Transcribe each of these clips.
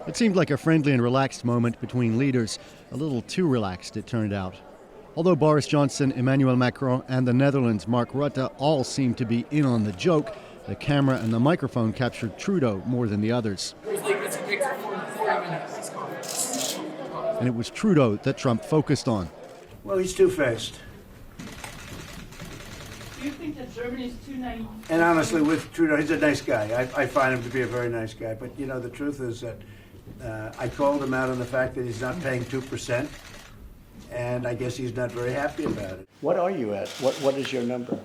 It seemed like a friendly and relaxed moment between leaders, a little too relaxed it turned out. Although Boris Johnson, Emmanuel Macron and the Netherlands' Mark Rutte all seemed to be in on the joke, the camera and the microphone captured Trudeau more than the others. And it was Trudeau that Trump focused on. Well, he's two-faced. Do you think that Germany is too naive? And honestly, with Trudeau, he's a nice guy. I find him to be a very nice guy. But, you know, the truth is that I called him out on the fact that he's not paying 2%, and I guess he's not very happy about it. What are you at? What is your number?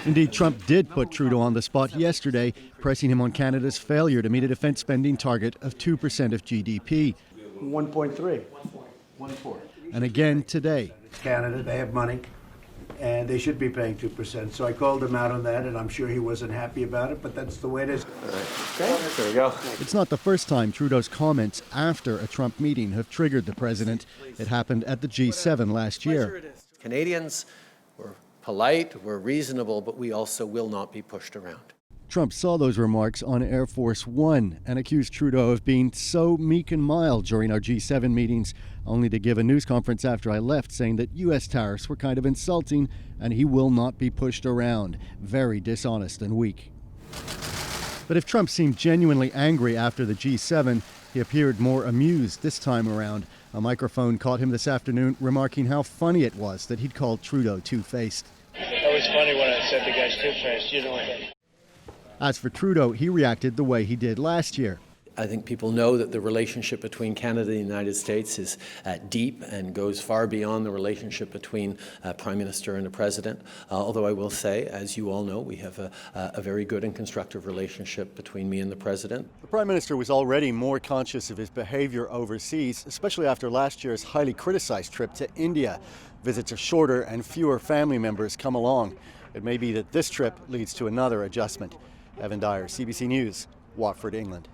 Indeed, Trump did put Trudeau on the spot yesterday, pressing him on Canada's failure to meet a defence spending target of 2% of GDP. 1.3. 1.4. And again today. Canada, they have money, and they should be paying 2%. So I called him out on that, and I'm sure he wasn't happy about it, but that's the way it is. Okay, there we go. It's not the first time Trudeau's comments after a Trump meeting have triggered the president. It happened at the G7 last year. Canadians, we're polite, we're reasonable, but we also will not be pushed around. Trump saw those remarks on Air Force One and accused Trudeau of being so meek and mild during our G7 meetings, only to give a news conference after I left saying that U.S. tariffs were kind of insulting and he will not be pushed around. Very dishonest and weak. But if Trump seemed genuinely angry after the G7, he appeared more amused this time around. A microphone caught him this afternoon remarking how funny it was that he'd called Trudeau two-faced. That was funny when I said the guy's two-faced, you know that. As for Trudeau, he reacted the way he did last year. I think people know that the relationship between Canada and the United States is deep and goes far beyond the relationship between Prime Minister and the President. Although I will say, as you all know, we have a very good and constructive relationship between me and the President. The Prime Minister was already more conscious of his behavior overseas, especially after last year's highly criticized trip to India. Visits are shorter and fewer family members come along. It may be that this trip leads to another adjustment. Evan Dyer, CBC News, Watford, England.